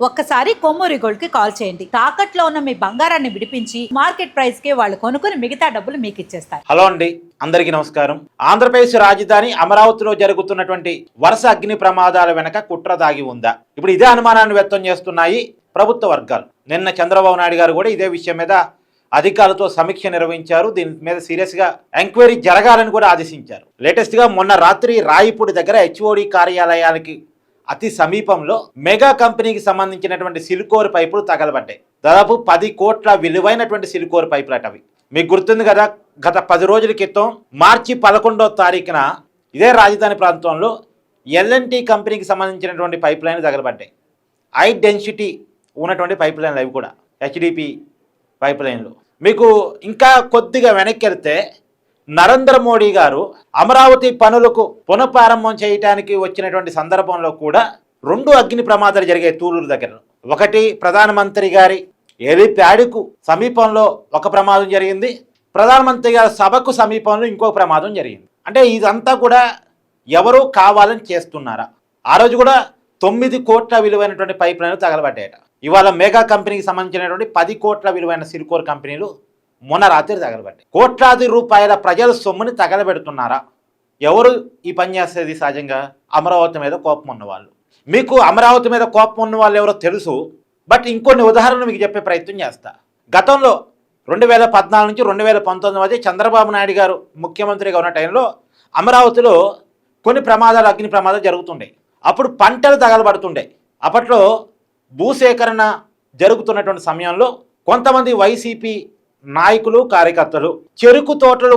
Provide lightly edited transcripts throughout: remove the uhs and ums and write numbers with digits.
ఒక్కసారి కొమ్మూరి గోల్డ్ కి కాల్ చేయండి. తాకట్లో ఉన్న మీ బంగారాన్ని విడిపించి మార్కెట్ ప్రైస్ కి వాళ్ళు కొనుక్కుని మిగతా డబ్బులు మీకు ఇచ్చేస్తారు. హలో అండి, అందరికీ నమస్కారం. ఆంధ్రప్రదేశ్ రాజధాని అమరావతిలో జరుగుతున్నటువంటి వరుస అగ్ని ప్రమాదాల వెనక కుట్ర దాగి ఉందా? ఇప్పుడు ఇదే అనుమానాన్ని వ్యక్తం చేస్తున్నాయి ప్రభుత్వ వర్గాలు. నిన్న చంద్రబాబు నాయుడు గారు కూడా ఇదే విషయం మీద అధికారులతో సమీక్ష నిర్వహించారు. దీని మీద సీరియస్ గా ఎంక్వైరీ జరగాలని కూడా ఆదేశించారు. లేటెస్ట్ గా మొన్న రాత్రి రాయిపూడి దగ్గర హెచ్ఓడి కార్యాలయానికి అతి సమీపంలో మెగా కంపెనీకి సంబంధించినటువంటి సిలికోర్ పైపులు తగలబడ్డాయి. దాదాపు 10 కోట్ల విలువైనటువంటి సిలికోర్ పైపులు అటవి. మీకు గుర్తుంది కదా, గత 10 రోజుల క్రితం మార్చి 11వ తారీఖున ఇదే రాజధాని ప్రాంతంలో ఎల్ఎన్టీ కంపెనీకి సంబంధించినటువంటి పైప్ లైన్లు తగలబడ్డాయి. హై డెన్సిటీ ఉన్నటువంటి పైప్ లైన్లు, అవి కూడా హెచ్డిపి పైప్ లైన్లు. మీకు ఇంకా కొద్దిగా వెనక్కి వెళ్తే నరేంద్ర మోడీ గారు అమరావతి పనులకు పునఃప్రారంభం చేయడానికి వచ్చినటువంటి సందర్భంలో కూడా 2 అగ్ని ప్రమాదాలు జరిగాయి తూలూరు దగ్గర. ఒకటి ప్రధానమంత్రి గారి హెలిప్యాడ్కు సమీపంలో ఒక ప్రమాదం జరిగింది, ప్రధానమంత్రి గారి సభకు సమీపంలో ఇంకో ప్రమాదం జరిగింది. అంటే ఇదంతా కూడా ఎవరు కావాలని చేస్తున్నారా? ఆ రోజు కూడా 9 కోట్ల విలువైనటువంటి పైప్ లైన్లు తగలబడ్డాయట. ఇవాళ మెగా కంపెనీకి సంబంధించినటువంటి 10 కోట్ల విలువైన సిలికోర్ కంపెనీలు మొన్న రాత్రి తగలబడ్డాయి. కోట్లాది రూపాయల ప్రజల సొమ్ముని తగలబెడుతున్నారా? ఎవరు ఈ పని చేసేది? సహజంగా అమరావతి మీద కోపం ఉన్నవాళ్ళు. మీకు అమరావతి మీద కోపం ఉన్న వాళ్ళు ఎవరో తెలుసు, బట్ ఇంకొన్ని ఉదాహరణలు మీకు చెప్పే ప్రయత్నం చేస్తా. గతంలో 2014 నుంచి 2019 మధ్య చంద్రబాబు నాయుడు గారు ముఖ్యమంత్రిగా ఉన్న టైంలో అమరావతిలో కొన్ని ప్రమాదాలు, అగ్ని ప్రమాదాలు జరుగుతుండే. అప్పుడు పంటలు తగలబడుతుండే. అప్పట్లో భూసేకరణ జరుగుతున్నటువంటి సమయంలో కొంతమంది వైసీపీ నాయకులు, కార్యకర్తలు చెరుకు తోటలు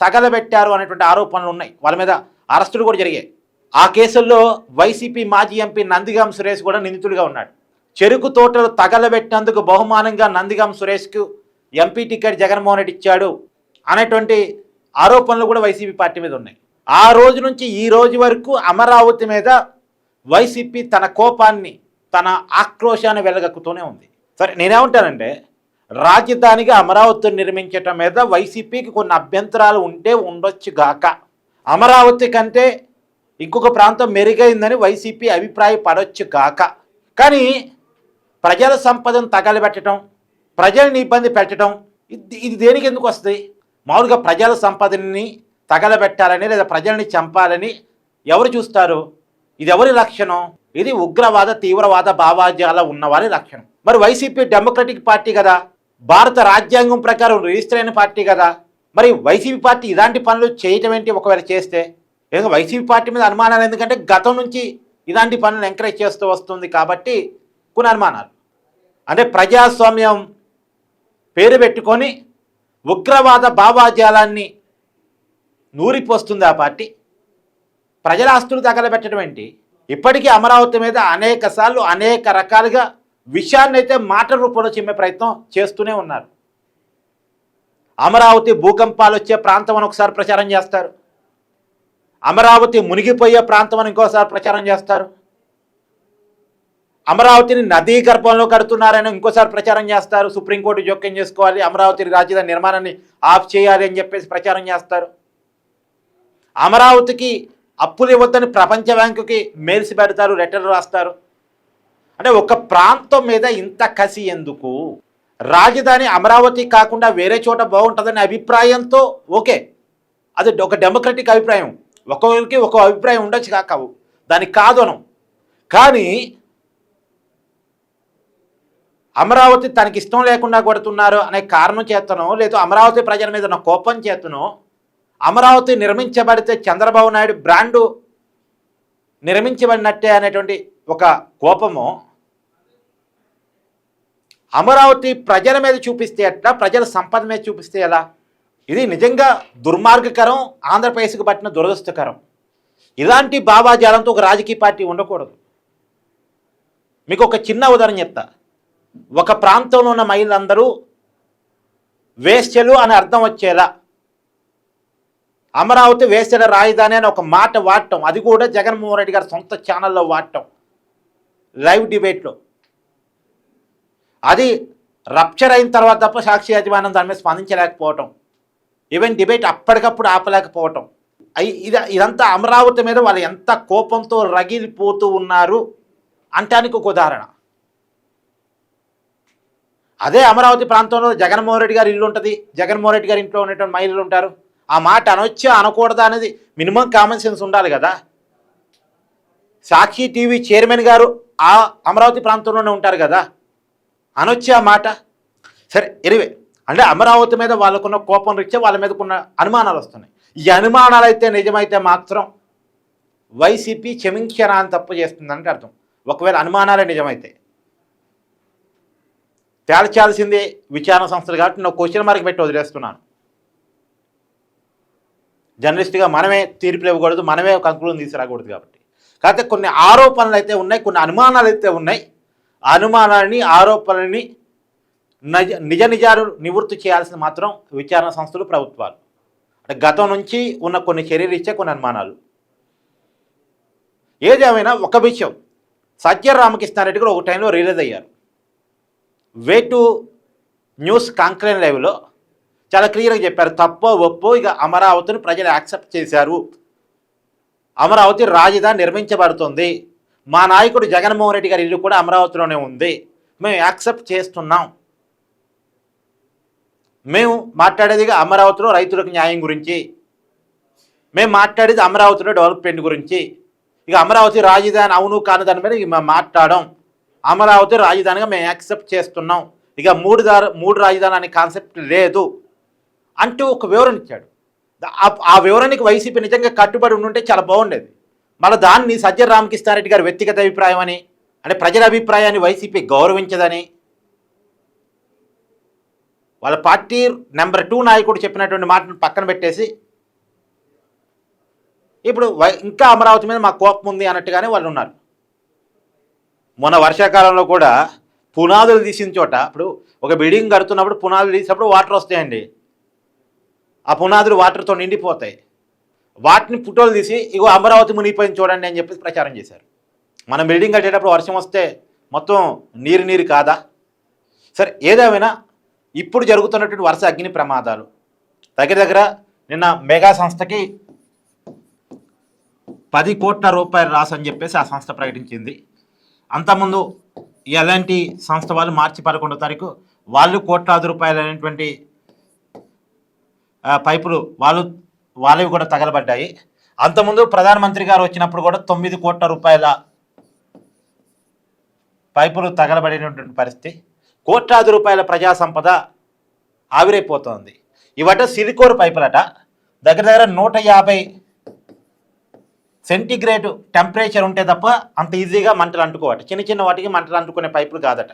తగలబెట్టారు అనేటువంటి ఆరోపణలు ఉన్నాయి. వాళ్ళ మీద అరెస్టులు కూడా జరిగాయి. ఆ కేసుల్లో వైసీపీ మాజీ ఎంపీ నందిగాం సురేష్ కూడా నిందితుడిగా ఉన్నాడు. చెరుకు తోటలు తగలబెట్టినందుకు బహుమానంగా నందిగాం సురేష్కు ఎంపీ టికెట్ జగన్మోహన్ రెడ్డి ఇచ్చాడు అనేటువంటి ఆరోపణలు కూడా వైసీపీ పార్టీ మీద ఉన్నాయి. ఆ రోజు నుంచి ఈ రోజు వరకు అమరావతి మీద వైసీపీ తన కోపాన్ని, తన ఆక్రోశాన్ని వెలగక్కుతూనే ఉంది. సరే, నేనేమంటానంటే రాజధానిగా అమరావతిని నిర్మించటం మీద వైసీపీకి కొన్ని అభ్యంతరాలు ఉంటే ఉండొచ్చు గాక, అమరావతి కంటే ఇంకొక ప్రాంతం మెరుగైందని వైసీపీ అభిప్రాయపడవచ్చు గాక, కానీ ప్రజల సంపదను తగలబెట్టడం, ప్రజల్ని ఇబ్బంది పెట్టడం ఇది దేనికి ఎందుకు వస్తుంది? మామూలుగా ప్రజల సంపదని తగలబెట్టాలని లేదా ప్రజల్ని చంపాలని ఎవరు చూస్తారు? ఇది ఎవరి లక్షణం? ఇది ఉగ్రవాద, తీవ్రవాద భావాజాల ఉన్నవారి లక్షణం. మరి వైసీపీ డెమోక్రటిక్ పార్టీ కదా, భారత రాజ్యాంగం ప్రకారం రిజిస్టర్ అయిన పార్టీ కదా. మరి వైసీపీ పార్టీ ఇలాంటి పనులు చేయటం ఏంటి? ఒకవేళ చేస్తే ఏదో వైసీపీ పార్టీ మీద అనుమానాలు, ఎందుకంటే గతం నుంచి ఇలాంటి పనులు ఎంకరేజ్ చేస్తూ వస్తుంది కాబట్టి కొన్ని అనుమానాలు. అంటే ప్రజాస్వామ్యం పేరు పెట్టుకొని ఉగ్రవాద భావాజాలాన్ని నూరిపోస్తుంది ఆ పార్టీ. ప్రజల ఆస్తులు తగలబెట్టడం ఏంటి? ఇప్పటికీ అమరావతి మీద అనేక సార్లు అనేక రకాలుగా విషయాన్ని అయితే మాట రూపంలో చిమ్మే ప్రయత్నం చేస్తూనే ఉన్నారు. అమరావతి భూకంపాలు వచ్చే ప్రాంతం అని ఒకసారి ప్రచారం చేస్తారు, అమరావతి మునిగిపోయే ప్రాంతం అని ఇంకోసారి ప్రచారం చేస్తారు, అమరావతిని నదీ గర్భంలో కడుతున్నారని ఇంకోసారి ప్రచారం చేస్తారు, సుప్రీంకోర్టు జోక్యం చేసుకోవాలి, అమరావతి రాజధాని నిర్మాణాన్ని ఆఫ్ చేయాలి అని చెప్పేసి ప్రచారం చేస్తారు, అమరావతికి అప్పులు ఇవ్వద్దని ప్రపంచ బ్యాంకుకి మెయిల్స్ పెడతారు, లెటర్లు రాస్తారు. అంటే ఒక ప్రాంతం మీద ఇంత కసి ఎందుకు? రాజధాని అమరావతి కాకుండా వేరే చోట బాగుంటుందనే అభిప్రాయంతో ఓకే, అది ఒక డెమోక్రటిక్ అభిప్రాయం, ఒక్కొక్కరికి ఒక అభిప్రాయం ఉండొచ్చు కావు, దానికి కాదు అనం. కానీ అమరావతి తనకి ఇష్టం లేకుండా కొడుతున్నారు అనే కారణం చేతనో, లేదు అమరావతి ప్రజల మీద ఉన్న కోపం చేతనో, అమరావతి నిర్మించబడితే చంద్రబాబు నాయుడు బ్రాండు నిర్మించబడినట్టే అనేటువంటి ఒక కోపము అమరావతి ప్రజల మీద చూపిస్తే ఎట్లా, ప్రజల సంపద మీద చూపిస్తే ఎలా? ఇది నిజంగా దుర్మార్గకరం, ఆంధ్రప్రదేశ్కి పట్టిన దురదృష్టకరం. ఇలాంటి భావాజాలంతో ఒక రాజకీయ పార్టీ ఉండకూడదు. మీకు ఒక చిన్న ఉదాహరణ చెప్తా. ఒక ప్రాంతంలో ఉన్న మహిళలందరూ వేశ్యలు అని అర్థం వచ్చేలా అమరావతి వేశ్యల రాజధాని అని ఒక మాట వాడటం, అది కూడా జగన్మోహన్ రెడ్డి గారి సొంత ఛానల్లో వాడటం, లైవ్ డిబేట్లో. అది రప్చర్ అయిన తర్వాత తప్ప సాక్షి యాజమాన్యం దాని మీద స్పందించలేకపోవటం, ఈవెన్ డిబేట్ అప్పటికప్పుడు ఆపలేకపోవటం, ఇదంతా అమరావతి మీద వాళ్ళు ఎంత కోపంతో రగిలిపోతూ ఉన్నారు అంటానికి ఒక ఉదాహరణ. అదే అమరావతి ప్రాంతంలో జగన్మోహన్ రెడ్డి గారి ఇల్లు ఉంటుంది, జగన్మోహన్ రెడ్డి గారి ఇంట్లో ఉన్నటువంటి మహిళలు ఉంటారు. ఆ మాట అనొచ్చా అనకూడదా అనేది మినిమం కామన్ సెన్స్ ఉండాలి కదా. సాక్షి టీవీ చైర్మన్ గారు ఆ అమరావతి ప్రాంతంలోనే ఉంటారు కదా, అనొచ్చే ఆ మాట. సరే ఎనివే, అంటే అమరావతి మీద వాళ్ళకున్న కోపం రీత్యా వాళ్ళ మీదకున్న అనుమానాలు వస్తున్నాయి. ఈ అనుమానాలు అయితే నిజమైతే మాత్రం వైసీపీ క్షమించరాని తప్పు చేస్తుందంటే అర్థం. ఒకవేళ అనుమానాలే నిజమైతే తేల్చాల్సిందే విచారణ సంస్థలు కాబట్టి నేను క్వశ్చన్ మార్క్ పెట్టి వదిలేస్తున్నాను. జర్నలిస్ట్గా మనమే తీర్పులు ఇవ్వకూడదు, మనమే కంక్లూజన్ తీసుకురాకూడదు కాబట్టి. కాకపోతే కొన్ని ఆరోపణలు అయితే ఉన్నాయి, కొన్ని అనుమానాలు అయితే ఉన్నాయి. అనుమానాన్ని ఆరోపణలని నిజ నిజాలు నివృత్తి చేయాల్సిన మాత్రం విచారణ సంస్థలు, ప్రభుత్వాలు. అంటే గతం నుంచి ఉన్న కొన్ని చర్యలు ఇచ్చే కొన్ని అనుమానాలు. ఏదేమైనా ఒక విషయం, సజ్జల రామకృష్ణారెడ్డి కూడా ఒక టైంలో రిలీజ్ అయ్యారు. వే2 న్యూస్ కాంక్లైన్ లైవ్లో చాలా క్లియర్గా చెప్పారు, తప్పో ఒప్పో ఇక అమరావతిని ప్రజలు యాక్సెప్ట్ చేశారు, అమరావతి రాజధాని నిర్మించబడుతుంది, మా నాయకుడు జగన్మోహన్ రెడ్డి గారి ఇల్లు కూడా అమరావతిలోనే ఉంది, మేము యాక్సెప్ట్ చేస్తున్నాం. మేము మాట్లాడేదిగా అమరావతిలో రైతులకు న్యాయం గురించి, మేము మాట్లాడేది అమరావతిలో డెవలప్మెంట్ గురించి. ఇక అమరావతి రాజధాని అవును కాని దాని మీద మేము మాట్లాడడం, అమరావతి రాజధానిగా మేము యాక్సెప్ట్ చేస్తున్నాం, ఇక మూడు రాజధాని అనే కాన్సెప్ట్ లేదు అంటూ ఒక వివరణ ఇచ్చాడు. ఆ వివరణకి వైసీపీ నిజంగా కట్టుబడి ఉండుంటే చాలా బాగుండేది. మళ్ళీ దాన్ని సజ్జల రామకృష్ణారెడ్డి గారి వ్యక్తిగత అభిప్రాయం అని, అంటే ప్రజల అభిప్రాయాన్ని వైసీపీ గౌరవించదని, వాళ్ళ పార్టీ నెంబర్ 2 నాయకుడు చెప్పినటువంటి మాటను పక్కన పెట్టేసి ఇప్పుడు ఇంకా అమరావతి మీద మాకు కోపం ఉంది అన్నట్టుగానే వాళ్ళు ఉన్నారు. మొన్న వర్షాకాలంలో కూడా పునాదులు తీసిన చోట, ఇప్పుడు ఒక బిల్డింగ్ కడుతున్నప్పుడు పునాదులు తీసినప్పుడు వాటర్ వస్తాయండి, ఆ పునాదులు వాటర్తో నిండిపోతాయి. వాటిని ఫోటోలు తీసి ఇగో అమరావతి మునిగిపోయింది చూడండి అని చెప్పేసి ప్రచారం చేశారు. మనం బిల్డింగ్ కట్టేటప్పుడు వర్షం వస్తే మొత్తం నీరు కాదా? సరే ఏదేమైనా ఇప్పుడు జరుగుతున్నటువంటి వరుస అగ్ని ప్రమాదాలు దగ్గర నిన్న మెగా సంస్థకి 10 కోట్ల రూపాయలు లాస్ అని చెప్పేసి ఆ సంస్థ ప్రకటించింది. అంతకుముందు ఎలాంటి సంస్థ వాళ్ళు మార్చి 11వ తారీఖు వాళ్ళు కోట్లాది రూపాయలు అనేటువంటి పైపులు వాళ్ళవి కూడా తగలబడ్డాయి. అంతకుముందు ప్రధానమంత్రి గారు వచ్చినప్పుడు కూడా 9 కోట్ల రూపాయల పైపులు తగలబడినటువంటి పరిస్థితి. కోట్లాది రూపాయల ప్రజా సంపద ఆవిరైపోతోంది. ఇవట సిలికోర్ పైపులట, దగ్గర 150 సెంటీగ్రేడ్ టెంపరేచర్ ఉంటే తప్ప అంత ఈజీగా మంటలు అంటుకోవట. చిన్న వాటికి మంటలు అంటుకునే పైపులు కాదట.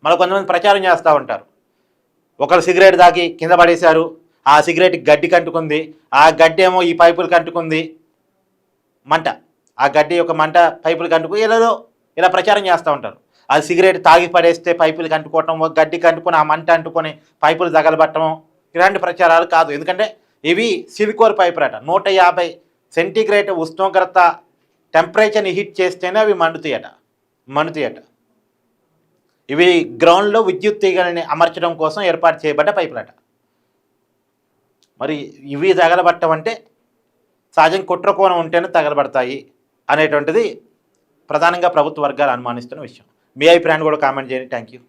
మళ్ళీ కొంతమంది ప్రచారం చేస్తూ ఉంటారు, ఒకరు సిగరెట్ తాగి కింద పడేశారు, ఆ సిగరెట్కి గడ్డికి అంటుకుంది, ఆ గడ్డి ఏమో ఈ పైపులకి అంటుకుంది మంట, ఆ గడ్డి యొక్క మంట పైపులకి అంటుకుని ఇలా ప్రచారం చేస్తూ ఉంటారు. ఆ సిగరెట్ తాగి పడేస్తే పైపులకి అంటుకోవటం, గడ్డికి అంటుకొని ఆ మంట అంటుకొని పైపులు తగలబట్టడం, ఇలాంటి ప్రచారాలు కాదు. ఎందుకంటే ఇవి సిలికోర్ పైపులట. 150 సెంటీగ్రేడ్ ఉష్ణోగ్రత టెంపరేచర్ని హీట్ చేస్తేనే అవి మండుతాయట. ఇవి గ్రౌండ్లో విద్యుత్ తీగలని అమర్చడం కోసం ఏర్పాటు చేయబడ్డ పైపులట. మరి ఇవి తగలబట్టం అంటే సహజంగా కుట్రకోణం ఉంటేనే తగలబడతాయి అనేటువంటిది ప్రధానంగా ప్రభుత్వ వర్గాలు అనుమానిస్తున్న విషయం. మీ అభిప్రాయాన్ని కూడా కామెంట్ చేయండి. Thank you.